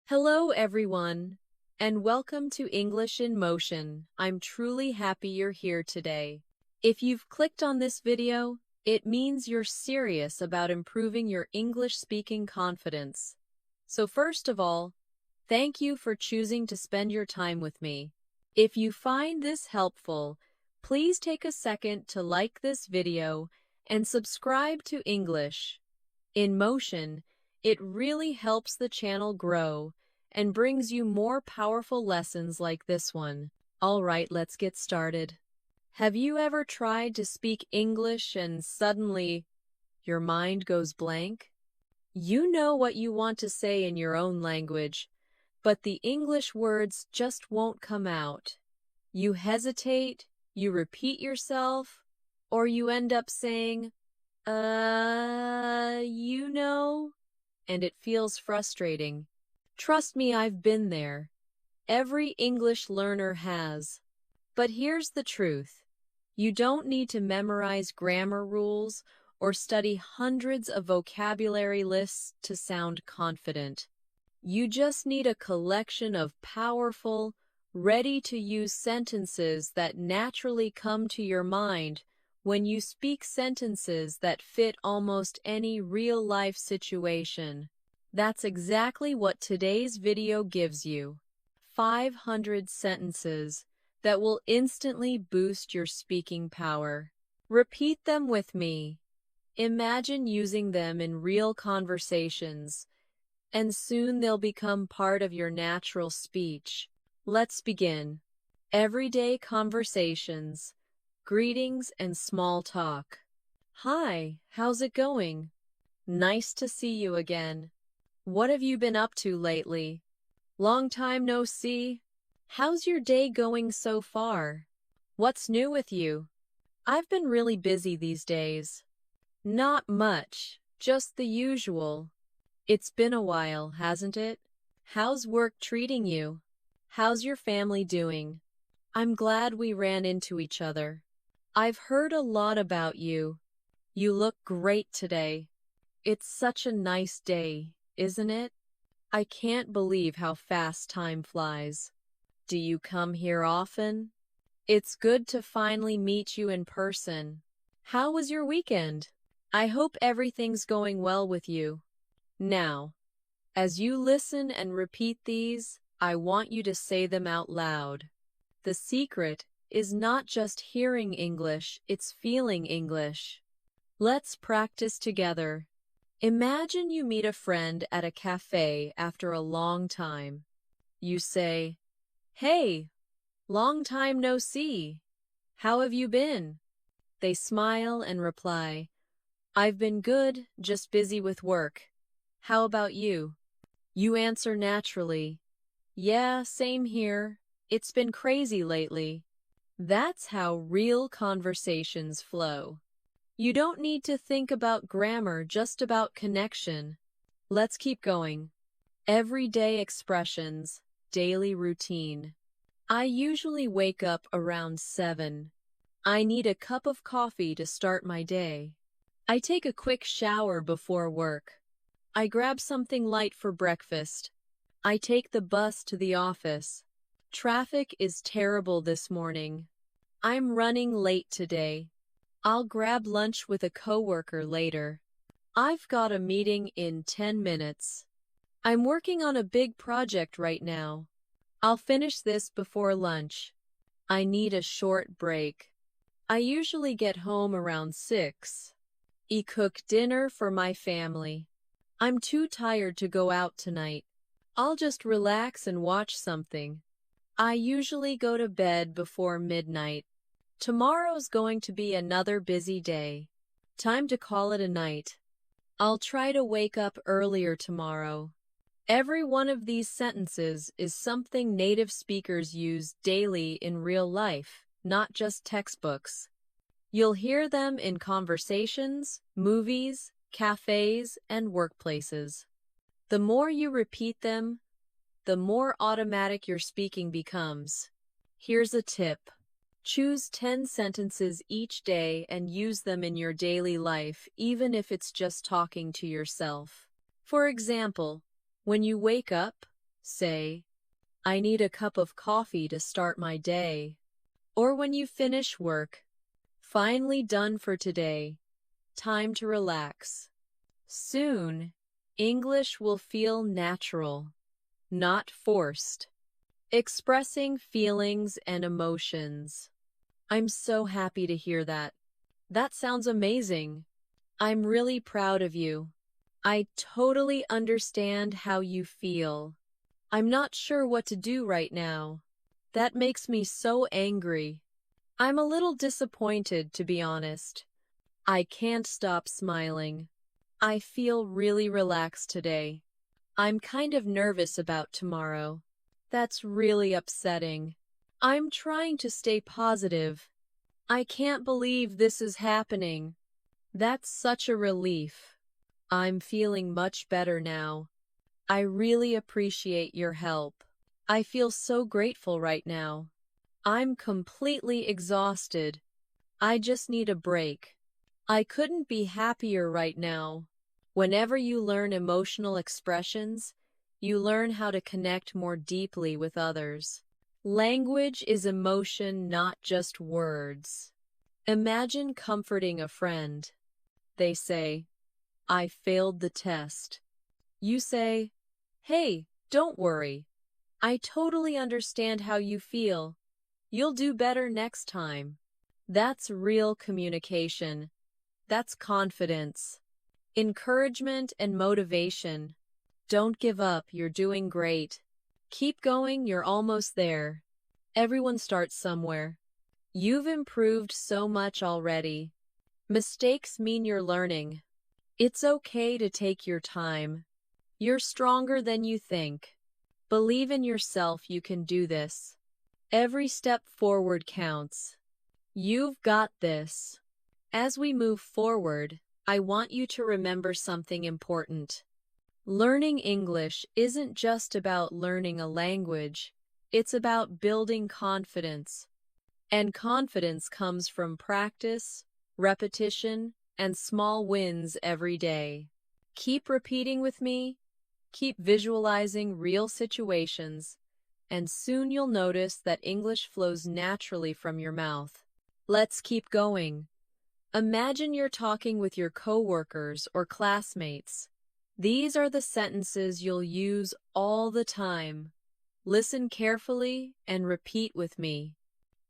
Hello, everyone, and welcome to English in Motion. I'm truly happy you're here today. If you've clicked on this video, it means you're serious about improving your English speaking confidence. So first of all, thank you for choosing to spend your time with me. If you find this helpful, please take a second to like this video and subscribe to English in Motion. It really helps the channel grow and brings you more powerful lessons like this one. All right, let's get started. Have you ever tried to speak English and suddenly your mind goes blank? You know what you want to say in your own language, but the English words just won't come out. You hesitate, you repeat yourself, or you end up saying, you know, and it feels frustrating. Trust me, I've been there. Every English learner has. But here's the truth. You don't need to memorize grammar rules or study hundreds of vocabulary lists to sound confident. You just need a collection of powerful, ready-to-use sentences that naturally come to your mind when you speak sentences that fit almost any real-life situation. That's exactly what today's video gives you. 500 sentences that will instantly boost your speaking power. Repeat them with me. Imagine using them in real conversations, and soon they'll become part of your natural speech. Let's begin. Everyday conversations, greetings and small talk. Hi, how's it going? Nice to see you again. What have you been up to lately? Long time no see. How's your day going so far? What's new with you? I've been really busy these days. Not much, just the usual. It's been a while, hasn't it? How's work treating you? How's your family doing? I'm glad we ran into each other. I've heard a lot about you. You look great today. It's such a nice day, isn't it? I can't believe how fast time flies. Do you come here often? It's good to finally meet you in person. How was your weekend? I hope everything's going well with you. Now, as you listen and repeat these, I want you to say them out loud. The secret is not just hearing English, it's feeling English. Let's practice together. Imagine you meet a friend at a cafe after a long time. You say, "Hey, long time no see. How have you been?" They smile and reply, "I've been good, just busy with work. How about you?" You answer naturally, "Yeah, same here. It's been crazy lately." That's how real conversations flow. You don't need to think about grammar, just about connection. Let's keep going. Everyday expressions, daily routine. I usually wake up around 7. I need a cup of coffee to start my day. I take a quick shower before work. I grab something light for breakfast. I take the bus to the office. Traffic is terrible this morning. I'm running late today. I'll grab lunch with a coworker later. I've got a meeting in 10 minutes. I'm working on a big project right now. I'll finish this before lunch. I need a short break. I usually get home around 6. I cook dinner for my family. I'm too tired to go out tonight. I'll just relax and watch something. I usually go to bed before midnight. Tomorrow's going to be another busy day. Time to call it a night. I'll try to wake up earlier tomorrow. Every one of these sentences is something native speakers use daily in real life, not just textbooks. You'll hear them in conversations, movies, cafes, and workplaces. The more you repeat them, the more automatic your speaking becomes. Here's a tip. Choose 10 sentences each day and use them in your daily life, even if it's just talking to yourself. For example, when you wake up, Say, I need a cup of coffee to start my day. Or when you finish work, finally done for today, time to relax. Soon, English will feel natural, not forced. Expressing feelings and emotions. I'm so happy to hear that. That sounds amazing. I'm really proud of you. I totally understand how you feel. I'm not sure what to do right now. That makes me so angry. I'm a little disappointed, to be honest. I can't stop smiling. I feel really relaxed today. I'm kind of nervous about tomorrow. That's really upsetting. I'm trying to stay positive. I can't believe this is happening. That's such a relief. I'm feeling much better now. I really appreciate your help. I feel so grateful right now. I'm completely exhausted. I just need a break. I couldn't be happier right now. Whenever you learn emotional expressions, you learn how to connect more deeply with others. Language is emotion, not just words. Imagine comforting a friend. They say, I failed the test. You say, hey, don't worry. I totally understand how you feel. You'll do better next time. That's real communication. That's confidence. Encouragement and motivation. Don't give up, you're doing great. Keep going, you're almost there. Everyone starts somewhere. You've improved so much already. Mistakes mean you're learning. It's okay to take your time. You're stronger than you think. Believe in yourself, you can do this. Every step forward counts. You've got this. As we move forward, I want you to remember something important. Learning English isn't just about learning a language, it's about building confidence. And confidence comes from practice, repetition, and small wins every day. Keep repeating with me, keep visualizing real situations, and soon you'll notice that English flows naturally from your mouth. Let's keep going. Imagine you're talking with your coworkers or classmates. These are the sentences you'll use all the time. Listen carefully and repeat with me.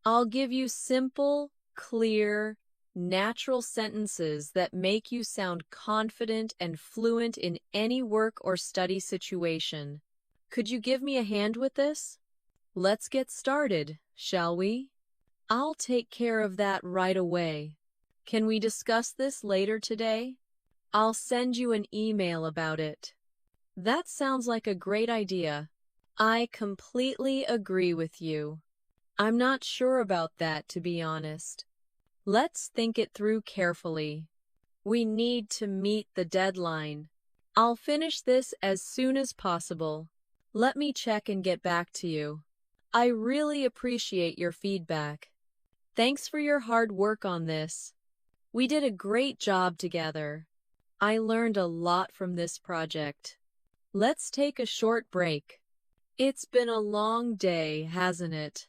I'll give you simple, clear, natural sentences that make you sound confident and fluent in any work or study situation. Could you give me a hand with this? Let's get started, shall we? I'll take care of that right away. Can we discuss this later today? I'll send you an email about it. That sounds like a great idea. I completely agree with you. I'm not sure about that, to be honest. Let's think it through carefully. We need to meet the deadline. I'll finish this as soon as possible. Let me check and get back to you. I really appreciate your feedback. Thanks for your hard work on this. We did a great job together. I learned a lot from this project. Let's take a short break. It's been a long day, hasn't it?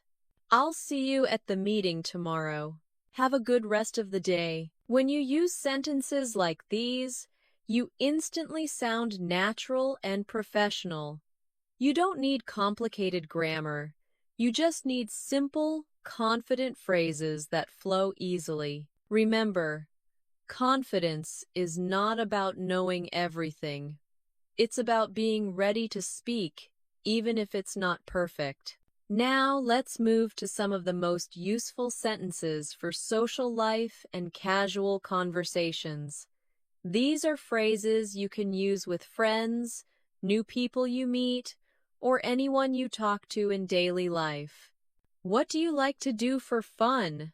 I'll see you at the meeting tomorrow. Have a good rest of the day. When you use sentences like these, you instantly sound natural and professional. You don't need complicated grammar. You just need simple, confident phrases that flow easily. Remember, confidence is not about knowing everything. It's about being ready to speak, even if it's not perfect. Now let's move to some of the most useful sentences for social life and casual conversations. These are phrases you can use with friends, new people you meet, or anyone you talk to in daily life. What do you like to do for fun?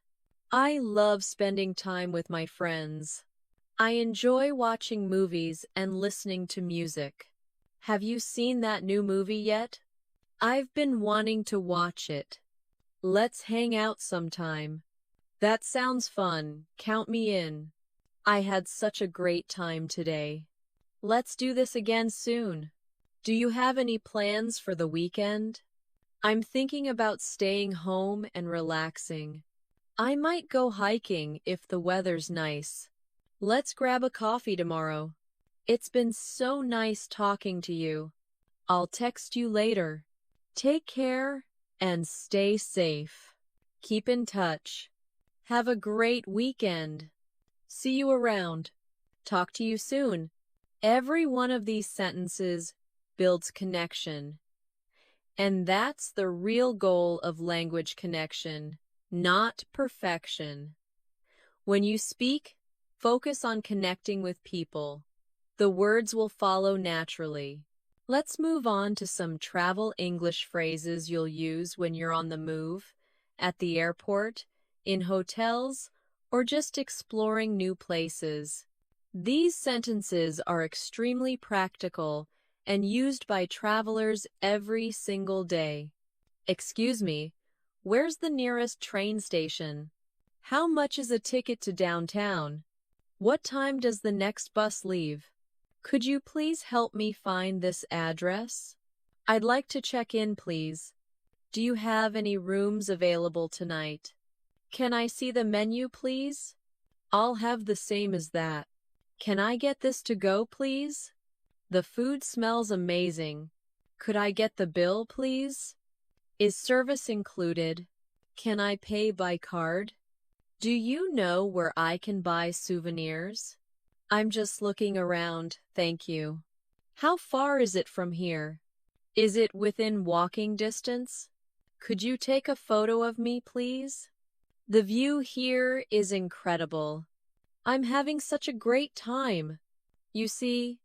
I love spending time with my friends. I enjoy watching movies and listening to music. Have you seen that new movie yet? I've been wanting to watch it. Let's hang out sometime. That sounds fun. Count me in. I had such a great time today. Let's do this again soon. Do you have any plans for the weekend? I'm thinking about staying home and relaxing. I might go hiking if the weather's nice. Let's grab a coffee tomorrow. It's been so nice talking to you. I'll text you later. Take care and stay safe. Keep in touch. Have a great weekend. See you around. Talk to you soon. Every one of these sentences builds connection. And that's the real goal of language connection, not perfection. When you speak, focus on connecting with people. The words will follow naturally. Let's move on to some travel English phrases you'll use when you're on the move, at the airport, in hotels, or just exploring new places. These sentences are extremely practical and used by travelers every single day. Excuse me, where's the nearest train station? How much is a ticket to downtown? What time does the next bus leave? Could you please help me find this address? I'd like to check in, please. Do you have any rooms available tonight? Can I see the menu, please? I'll have the same as that. Can I get this to go, please? The food smells amazing. Could I get the bill, please? Is service included? Can I pay by card? Do you know where I can buy souvenirs? I'm just looking around, thank you. How far is it from here? Is it within walking distance? Could you take a photo of me, please? The view here is incredible. I'm having such a great time. You see,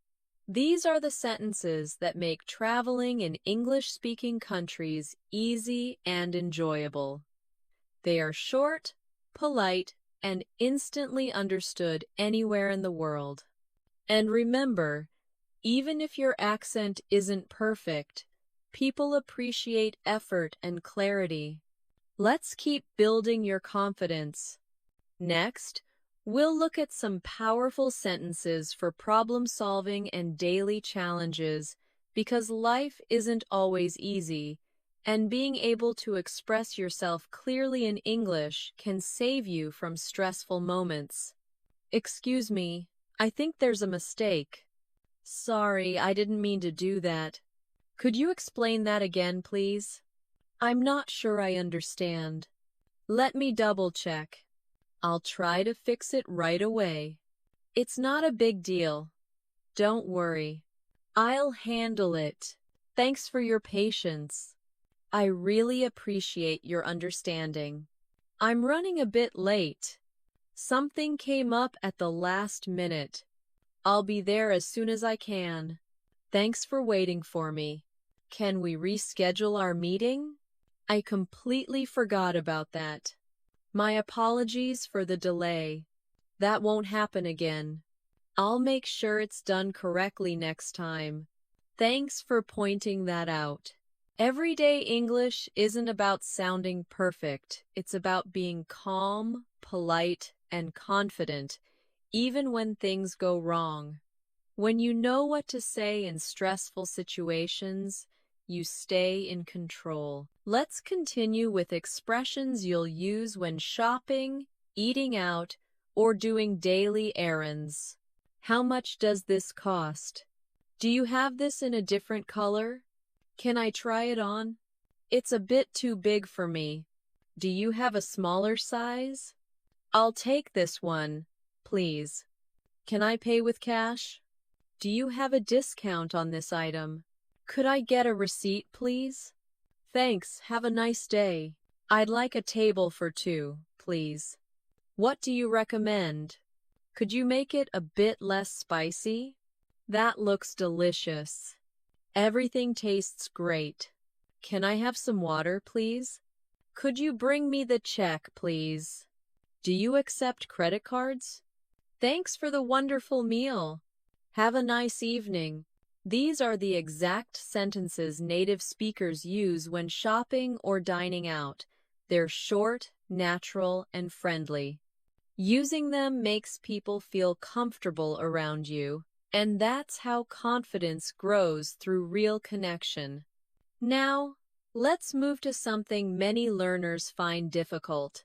these are the sentences that make traveling in English-speaking countries easy and enjoyable. They are short, polite, and instantly understood anywhere in the world. And remember, even if your accent isn't perfect, people appreciate effort and clarity. Let's keep building your confidence. Next, we'll look at some powerful sentences for problem solving and daily challenges because life isn't always easy, and being able to express yourself clearly in English can save you from stressful moments. Excuse me, I think there's a mistake. Sorry, I didn't mean to do that. Could you explain that again, please? I'm not sure I understand. Let me double check. I'll try to fix it right away. It's not a big deal. Don't worry. I'll handle it. Thanks for your patience. I really appreciate your understanding. I'm running a bit late. Something came up at the last minute. I'll be there as soon as I can. Thanks for waiting for me. Can we reschedule our meeting? I completely forgot about that. My apologies for the delay. That won't happen again. I'll make sure it's done correctly next time. Thanks for pointing that out. Everyday English isn't about sounding perfect. It's about being calm, polite, and confident, even when things go wrong. When you know what to say in stressful situations, you stay in control. Let's continue with expressions you'll use when shopping, eating out, or doing daily errands. How much does this cost? Do you have this in a different color? Can I try it on? It's a bit too big for me. Do you have a smaller size? I'll take this one, please. Can I pay with cash? Do you have a discount on this item? Could I get a receipt, please? Thanks, have a nice day. I'd like a table for two, please. What do you recommend? Could you make it a bit less spicy? That looks delicious. Everything tastes great. Can I have some water, please? Could you bring me the check, please? Do you accept credit cards? Thanks for the wonderful meal. Have a nice evening. These are the exact sentences native speakers use when shopping or dining out. They're short, natural, and friendly. Using them makes people feel comfortable around you. And that's how confidence grows through real connection. Now, let's move to something many learners find difficult: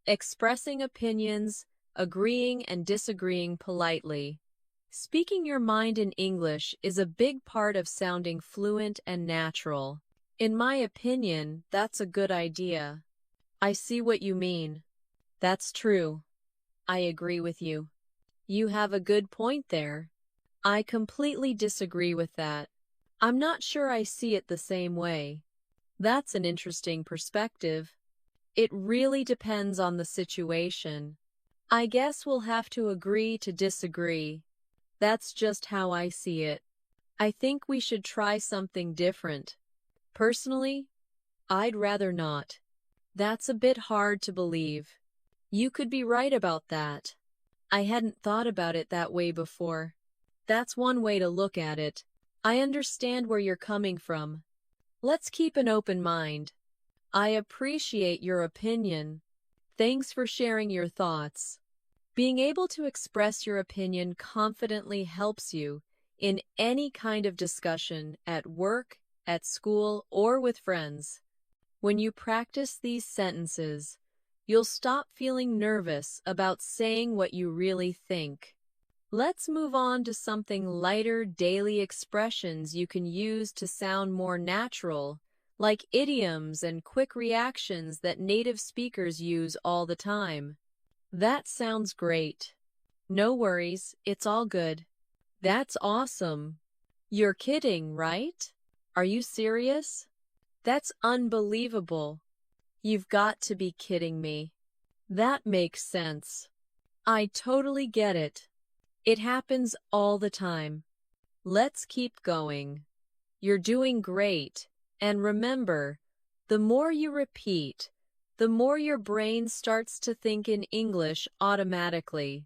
expressing opinions, agreeing and disagreeing politely. Speaking your mind in English is a big part of sounding fluent and natural. In my opinion, that's a good idea. I see what you mean. That's true. I agree with you. You have a good point there. I completely disagree with that. I'm not sure I see it the same way. That's an interesting perspective. It really depends on the situation. I guess we'll have to agree to disagree. That's just how I see it. I think we should try something different. Personally, I'd rather not. That's a bit hard to believe. You could be right about that. I hadn't thought about it that way before. That's one way to look at it. I understand where you're coming from. Let's keep an open mind. I appreciate your opinion. Thanks for sharing your thoughts. Being able to express your opinion confidently helps you in any kind of discussion at work, at school, or with friends. When you practice these sentences, you'll stop feeling nervous about saying what you really think. Let's move on to something lighter: daily expressions you can use to sound more natural, like idioms and quick reactions that native speakers use all the time. That sounds great. No worries, it's all good. That's awesome. You're kidding, right? Are you serious? That's unbelievable. You've got to be kidding me. That makes sense. I totally get it. It happens all the time. Let's keep going. You're doing great. And remember, the more you repeat, the more your brain starts to think in English automatically.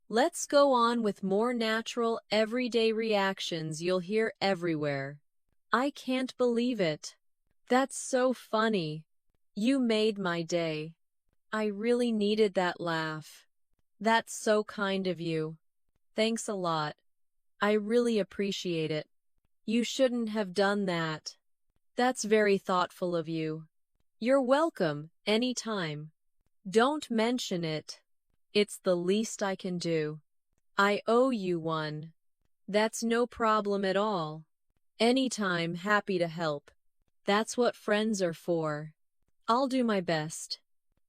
Let's go on with more natural, everyday reactions you'll hear everywhere. I can't believe it. That's so funny. You made my day. I really needed that laugh. That's so kind of you. Thanks a lot. I really appreciate it. You shouldn't have done that. That's very thoughtful of you. You're welcome, anytime. Don't mention it. It's the least I can do. I owe you one. That's no problem at all. Anytime, happy to help. That's what friends are for. I'll do my best.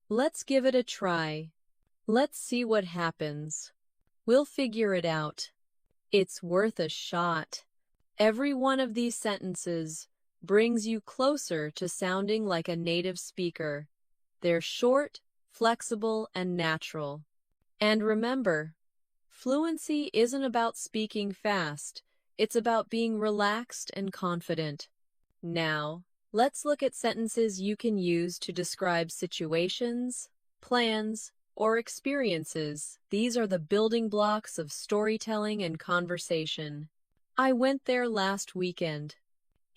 Let's give it a try. Let's see what happens. We'll figure it out. It's worth a shot. Every one of these sentences brings you closer to sounding like a native speaker. They're short, flexible, and natural. And remember, fluency isn't about speaking fast. It's about being relaxed and confident. Now, let's look at sentences you can use to describe situations, plans, or experiences. These are the building blocks of storytelling and conversation. I went there last weekend.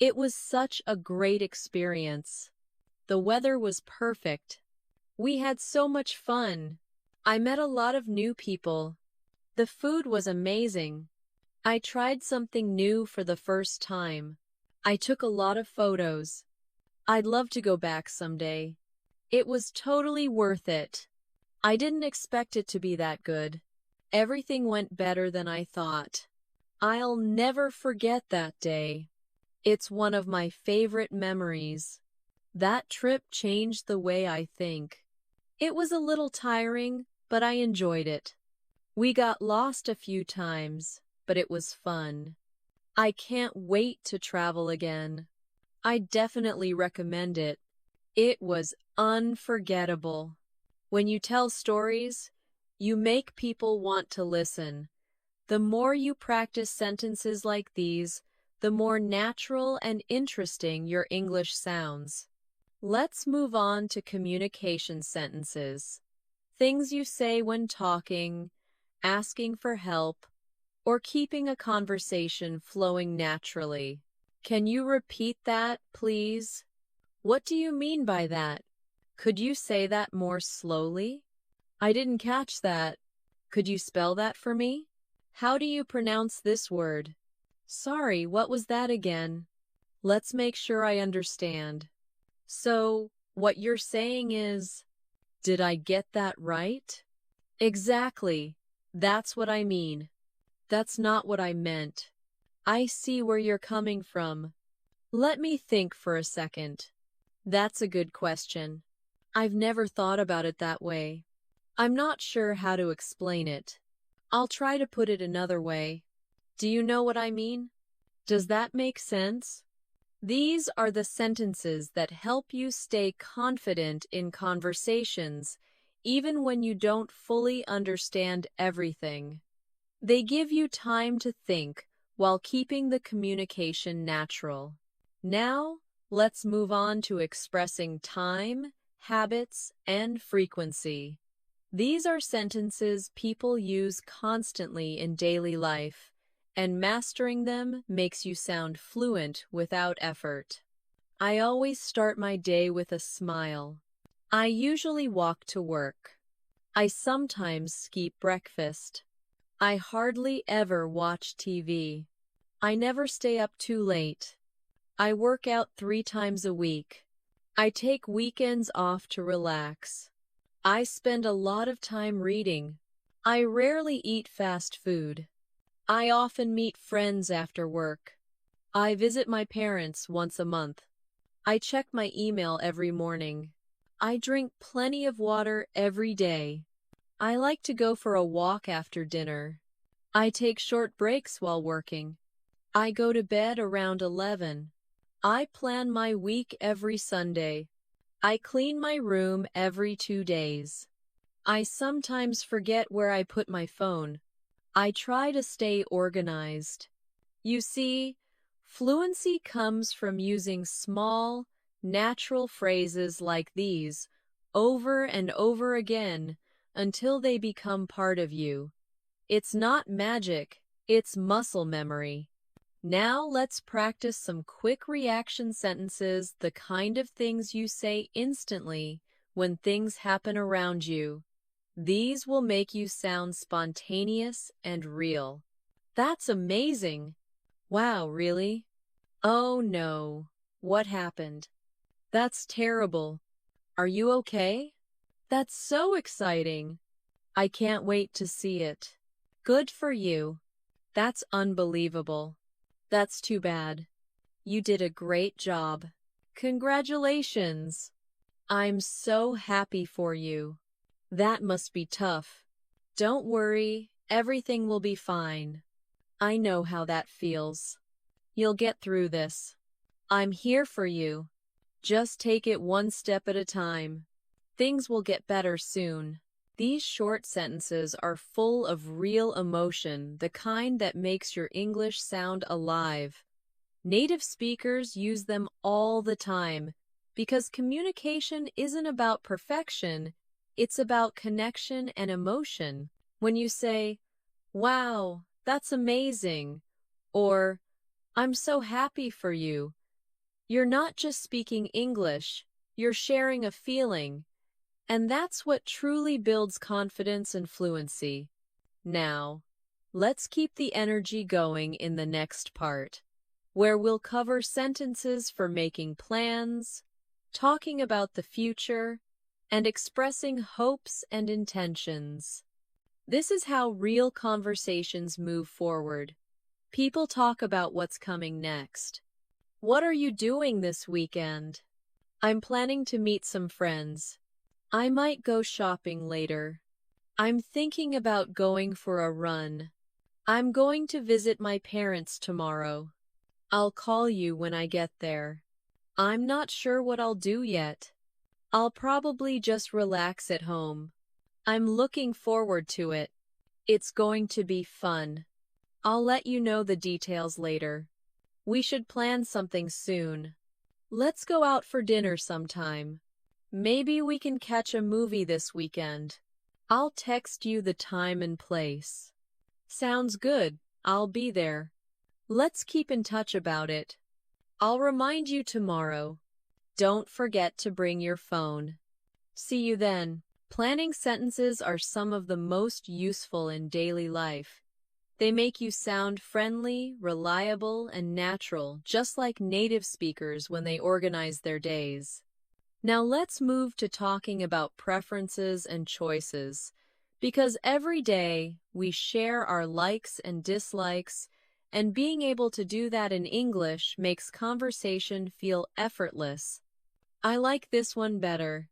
It was such a great experience. The weather was perfect. We had so much fun. I met a lot of new people. The food was amazing. I tried something new for the first time. I took a lot of photos. I'd love to go back someday. It was totally worth it. I didn't expect it to be that good. Everything went better than I thought. I'll never forget that day. It's one of my favorite memories. That trip changed the way I think. It was a little tiring, but I enjoyed it. We got lost a few times, but it was fun. I can't wait to travel again. I definitely recommend it. It was unforgettable. When you tell stories, you make people want to listen. The more you practice sentences like these, the more natural and interesting your English sounds. Let's move on to communication sentences. Things you say when talking, asking for help, or keeping a conversation flowing naturally. Can you repeat that, please? What do you mean by that? Could you say that more slowly? I didn't catch that. Could you spell that for me? How do you pronounce this word? Sorry, what was that again? Let's make sure I understand. So, what you're saying is, did I get that right? Exactly. That's what I mean. That's not what I meant. I see where you're coming from. Let me think for a second. That's a good question. I've never thought about it that way. I'm not sure how to explain it. I'll try to put it another way. Do you know what I mean? Does that make sense? These are the sentences that help you stay confident in conversations, even when you don't fully understand everything. They give you time to think while keeping the communication natural. Now, let's move on to expressing time, habits, and frequency. These are sentences people use constantly in daily life, and mastering them makes you sound fluent without effort. I always start my day with a smile. I usually walk to work. I sometimes skip breakfast. I hardly ever watch TV. I never stay up too late. I work out 3 times a week. I take weekends off to relax. I spend a lot of time reading. I rarely eat fast food. I often meet friends after work. I visit my parents once a month. I check my email every morning. I drink plenty of water every day. I like to go for a walk after dinner. I take short breaks while working. I go to bed around 11. I plan my week every Sunday. I clean my room every 2 days. I sometimes forget where I put my phone. I try to stay organized. You see, fluency comes from using small, natural phrases like these over and over again until they become part of you. It's not magic, it's muscle memory. Now let's practice some quick reaction sentences, the kind of things you say instantly when things happen around you. These will make you sound spontaneous and real. That's amazing. Wow, really? Oh no. What happened? That's terrible. Are you okay? That's so exciting. I can't wait to see it. Good for you. That's unbelievable. That's too bad. You did a great job. Congratulations. I'm so happy for you. That must be tough. Don't worry, everything will be fine. I know how that feels. You'll get through this. I'm here for you. Just take it one step at a time. Things will get better soon. These short sentences are full of real emotion, the kind that makes your English sound alive. Native speakers use them all the time because communication isn't about perfection, it's about connection and emotion. When you say, "Wow, that's amazing," or "I'm so happy for you," you're not just speaking English, you're sharing a feeling. And that's what truly builds confidence and fluency. Now, let's keep the energy going in the next part, where we'll cover sentences for making plans, talking about the future, and expressing hopes and intentions. This is how real conversations move forward. People talk about what's coming next. What are you doing this weekend? I'm planning to meet some friends. I might go shopping later. I'm thinking about going for a run. I'm going to visit my parents tomorrow. I'll call you when I get there. I'm not sure what I'll do yet. I'll probably just relax at home. I'm looking forward to it. It's going to be fun. I'll let you know the details later. We should plan something soon. Let's go out for dinner sometime. Maybe we can catch a movie this weekend. I'll text you the time and place. Sounds good. I'll be there. Let's keep in touch about it. I'll remind you tomorrow. Don't forget to bring your phone. See you then. Planning sentences are some of the most useful in daily life. They make you sound friendly, reliable, and natural, just like native speakers when they organize their days. Now let's move to talking about preferences and choices, because every day we share our likes and dislikes, and being able to do that in English makes conversation feel effortless. I like this one better.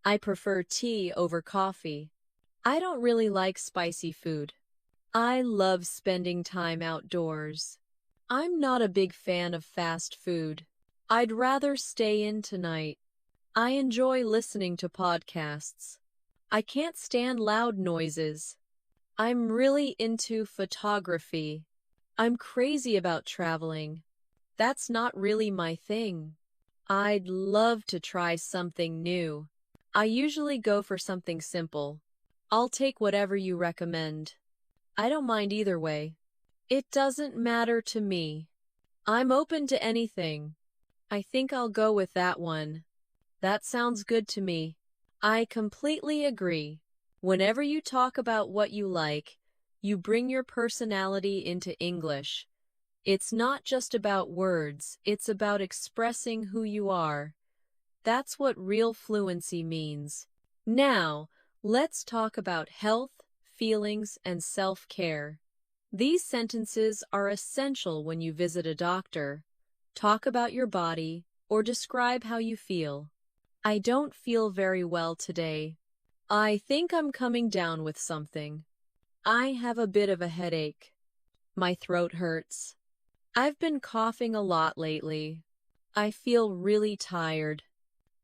I prefer tea over coffee. I don't really like spicy food. I love spending time outdoors. I'm not a big fan of fast food. I'd rather stay in tonight. I enjoy listening to podcasts. I can't stand loud noises. I'm really into photography. I'm crazy about traveling. That's not really my thing. I'd love to try something new. I usually go for something simple. I'll take whatever you recommend. I don't mind either way. It doesn't matter to me. I'm open to anything. I think I'll go with that one. That sounds good to me. I completely agree. Whenever you talk about what you like, you bring your personality into English. It's not just about words, it's about expressing who you are. That's what real fluency means. Now, let's talk about health, feelings, and self-care. These sentences are essential when you visit a doctor. Talk about your body or describe how you feel. I don't feel very well today. I think I'm coming down with something. I have a bit of a headache. My throat hurts. I've been coughing a lot lately. I feel really tired.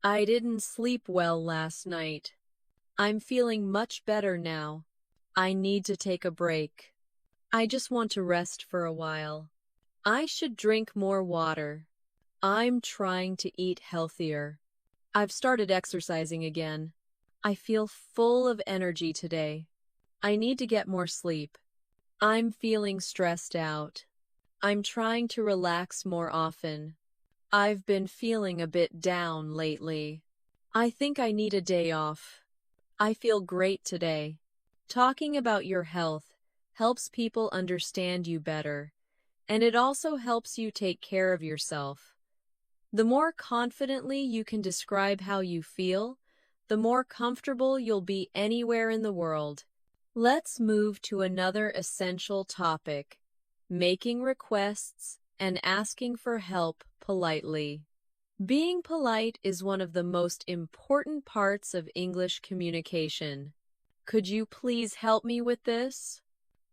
I didn't sleep well last night. I'm feeling much better now. I need to take a break. I just want to rest for a while. I should drink more water. I'm trying to eat healthier. I've started exercising again. I feel full of energy today. I need to get more sleep. I'm feeling stressed out. I'm trying to relax more often. I've been feeling a bit down lately. I think I need a day off. I feel great today. Talking about your health helps people understand you better, and it also helps you take care of yourself. The more confidently you can describe how you feel, the more comfortable you'll be anywhere in the world. Let's move to another essential topic: making requests and asking for help politely. Being polite is one of the most important parts of English communication. Could you please help me with this?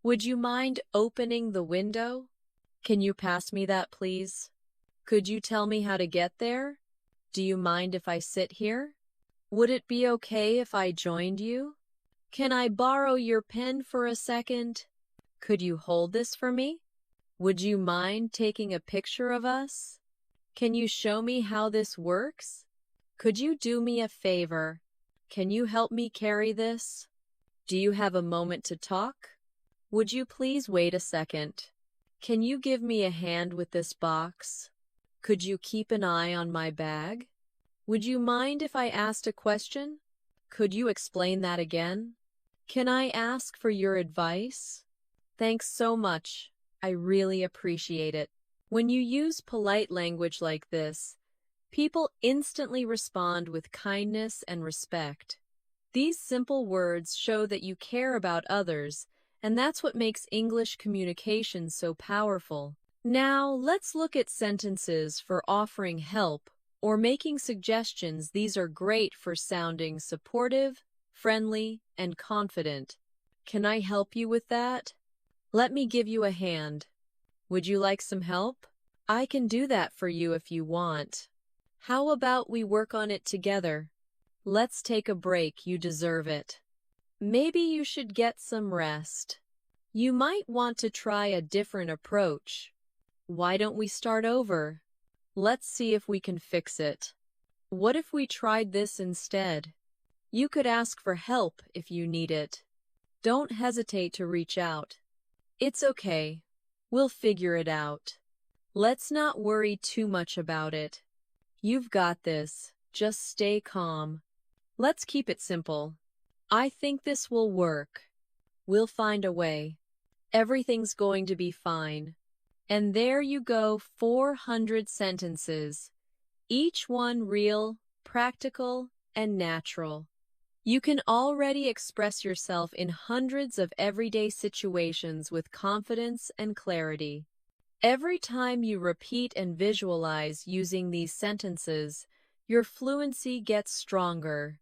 Would you mind opening the window? Can you pass me that, please? Could you tell me how to get there? Do you mind if I sit here? Would it be okay if I joined you? Can I borrow your pen for a second? Could you hold this for me? Would you mind taking a picture of us? Can you show me how this works? Could you do me a favor? Can you help me carry this? Do you have a moment to talk? Would you please wait a second? Can you give me a hand with this box? Could you keep an eye on my bag? Would you mind if I asked a question? Could you explain that again? Can I ask for your advice? Thanks so much. I really appreciate it. When you use polite language like this, people instantly respond with kindness and respect. These simple words show that you care about others, and that's what makes English communication so powerful. Now, let's look at sentences for offering help or making suggestions. These are great for sounding supportive, friendly, and confident. Can I help you with that? Let me give you a hand. Would you like some help? I can do that for you if you want. How about we work on it together? Let's take a break, you deserve it. Maybe you should get some rest. You might want to try a different approach. Why don't we start over? Let's see if we can fix it. What if we tried this instead? You could ask for help if you need it. Don't hesitate to reach out. It's okay. We'll figure it out. Let's not worry too much about it. You've got this. Just stay calm. Let's keep it simple. I think this will work. We'll find a way. Everything's going to be fine. And there you go, 400 sentences, each one real, practical, and natural. You can already express yourself in hundreds of everyday situations with confidence and clarity. Every time you repeat and visualize using these sentences, your fluency gets stronger.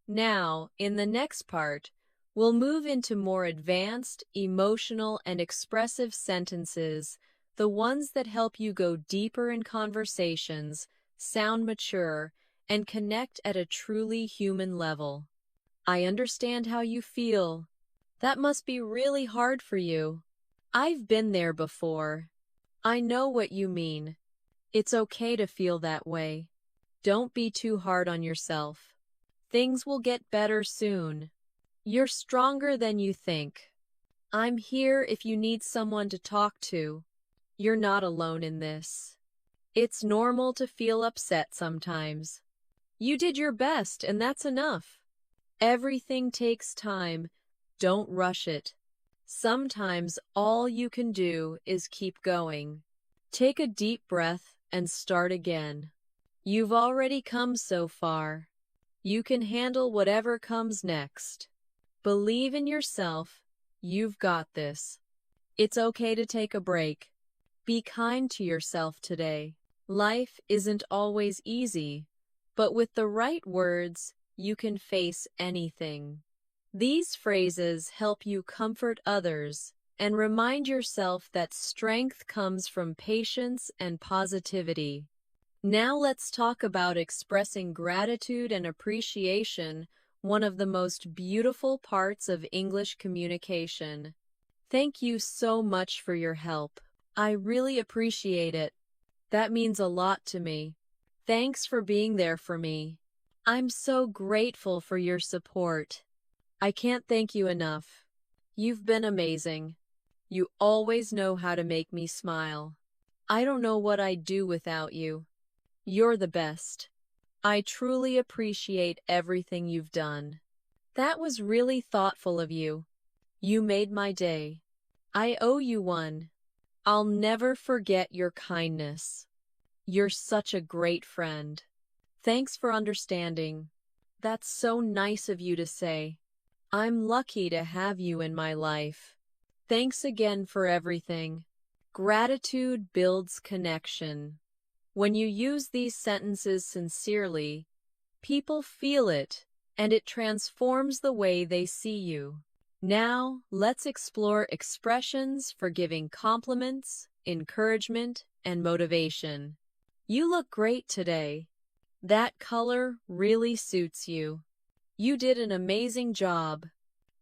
Now, in the next part, we'll move into more advanced, emotional, and expressive sentences, the ones that help you go deeper in conversations, sound mature, and connect at a truly human level. I understand how you feel. That must be really hard for you. I've been there before. I know what you mean. It's okay to feel that way. Don't be too hard on yourself. Things will get better soon. You're stronger than you think. I'm here if you need someone to talk to. You're not alone in this. It's normal to feel upset sometimes. You did your best, and that's enough. Everything takes time. Don't rush it. Sometimes all you can do is keep going. Take a deep breath and start again. You've already come so far. You can handle whatever comes next. Believe in yourself. You've got this. It's okay to take a break. Be kind to yourself today. Life isn't always easy, but with the right words, you can face anything. These phrases help you comfort others and remind yourself that strength comes from patience and positivity. Now let's talk about expressing gratitude and appreciation, one of the most beautiful parts of English communication. Thank you so much for your help. I really appreciate it. That means a lot to me. Thanks for being there for me. I'm so grateful for your support. I can't thank you enough. You've been amazing. You always know how to make me smile. I don't know what I'd do without you. You're the best. I truly appreciate everything you've done. That was really thoughtful of you. You made my day. I owe you one. I'll never forget your kindness. You're such a great friend. Thanks for understanding. That's so nice of you to say. I'm lucky to have you in my life. Thanks again for everything. Gratitude builds connection. When you use these sentences sincerely, people feel it, and it transforms the way they see you. Now, let's explore expressions for giving compliments, encouragement, and motivation. You look great today. That color really suits you. You did an amazing job.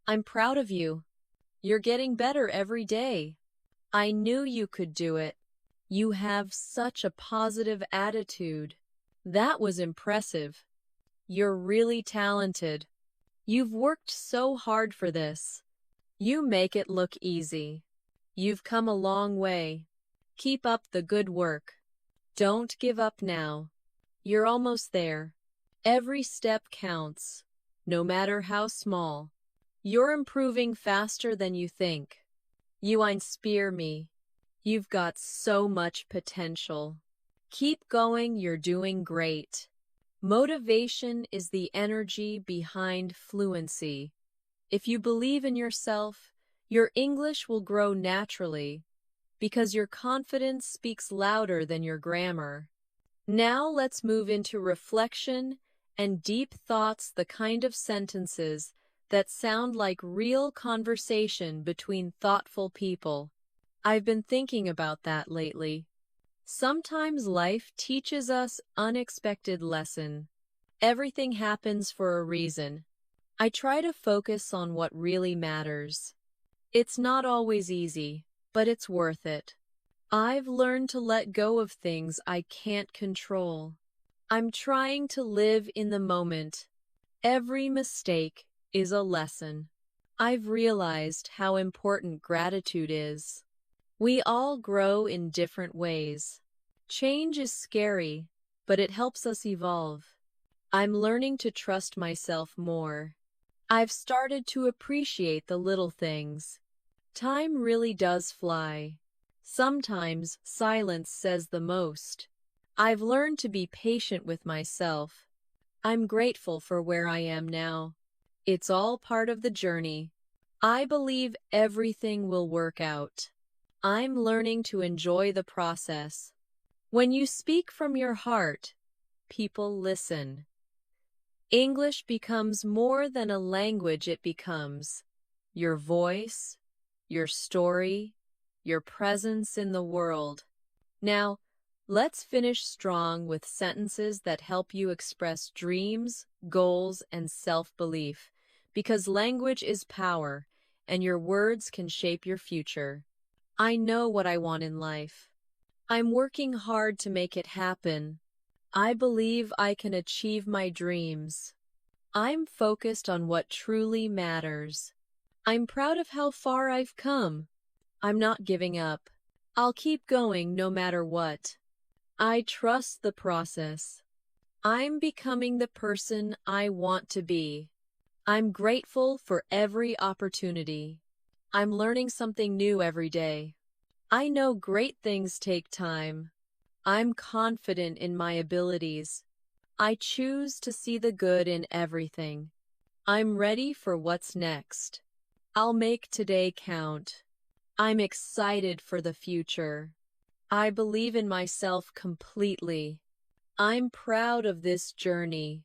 I'm proud of you. You're getting better every day. I knew you could do it. You have such a positive attitude. That was impressive. You're really talented. You've worked so hard for this. You make it look easy. You've come a long way. Keep up the good work. Don't give up now. You're almost there. Every step counts, no matter how small. You're improving faster than you think. You inspire me. You've got so much potential. Keep going, you're doing great. Motivation is the energy behind fluency. If you believe in yourself, your English will grow naturally because your confidence speaks louder than your grammar. Now let's move into reflection and deep thoughts, the kind of sentences that sound like real conversation between thoughtful people. I've been thinking about that lately. Sometimes life teaches us unexpected lesson. Everything happens for a reason. I try to focus on what really matters. It's not always easy, but it's worth it. I've learned to let go of things I can't control. I'm trying to live in the moment. Every mistake is a lesson. I've realized how important gratitude is. We all grow in different ways. Change is scary, but it helps us evolve. I'm learning to trust myself more. I've started to appreciate the little things. Time really does fly. Sometimes silence says the most. I've learned to be patient with myself. I'm grateful for where I am now. It's all part of the journey. I believe everything will work out. I'm learning to enjoy the process. When you speak from your heart, people listen. English becomes more than a language, it becomes your voice, your story, your presence in the world. Now, let's finish strong with sentences that help you express dreams, goals, and self-belief, because language is power, and your words can shape your future. I know what I want in life. I'm working hard to make it happen. I believe I can achieve my dreams. I'm focused on what truly matters. I'm proud of how far I've come. I'm not giving up. I'll keep going no matter what. I trust the process. I'm becoming the person I want to be. I'm grateful for every opportunity. I'm learning something new every day. I know great things take time. I'm confident in my abilities. I choose to see the good in everything. I'm ready for what's next. I'll make today count. I'm excited for the future. I believe in myself completely. I'm proud of this journey,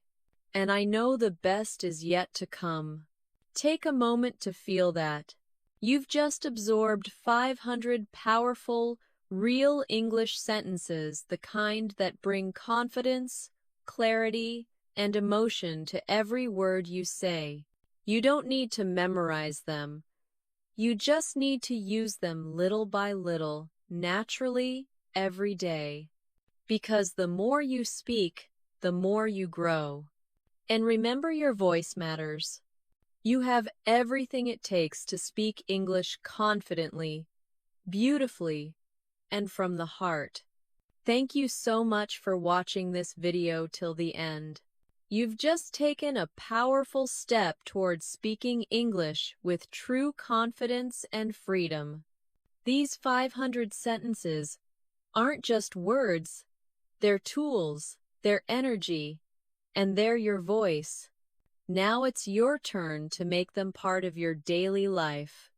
and I know the best is yet to come. Take a moment to feel that. You've just absorbed 500 powerful, real English sentences, the kind that bring confidence, clarity, and emotion to every word you say. You don't need to memorize them. You just need to use them little by little, naturally, every day. Because the more you speak, the more you grow. And remember, your voice matters. You have everything it takes to speak English confidently, beautifully, and from the heart. Thank you so much for watching this video till the end. You've just taken a powerful step towards speaking English with true confidence and freedom. These 500 sentences aren't just words, they're tools, they're energy, and they're your voice. Now it's your turn to make them part of your daily life.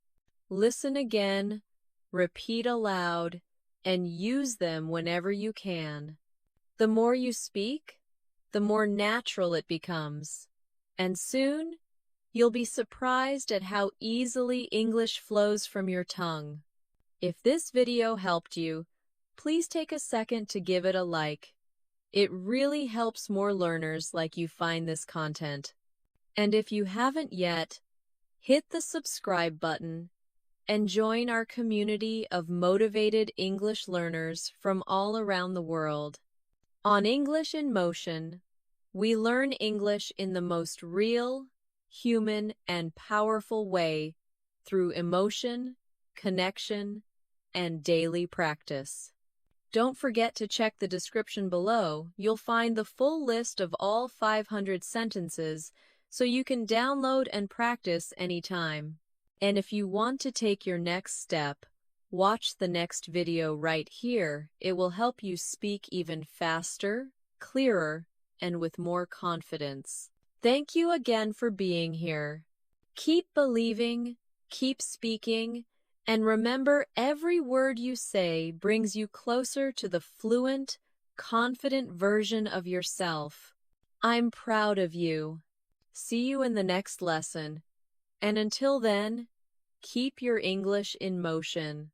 Listen again, repeat aloud, and use them whenever you can. The more you speak, the more natural it becomes. And soon, you'll be surprised at how easily English flows from your tongue. If this video helped you, please take a second to give it a like. It really helps more learners like you find this content. And if you haven't yet, hit the subscribe button and join our community of motivated English learners from all around the world. On English in Motion, we learn English in the most real, human, and powerful way through emotion, connection, and daily practice. Don't forget to check the description below. You'll find the full list of all 500 sentences so you can download and practice anytime. And if you want to take your next step, watch the next video right here. It will help you speak even faster, clearer, and with more confidence. Thank you again for being here. Keep believing, keep speaking, and remember, every word you say brings you closer to the fluent, confident version of yourself. I'm proud of you. See you in the next lesson. And until then, keep your English in motion.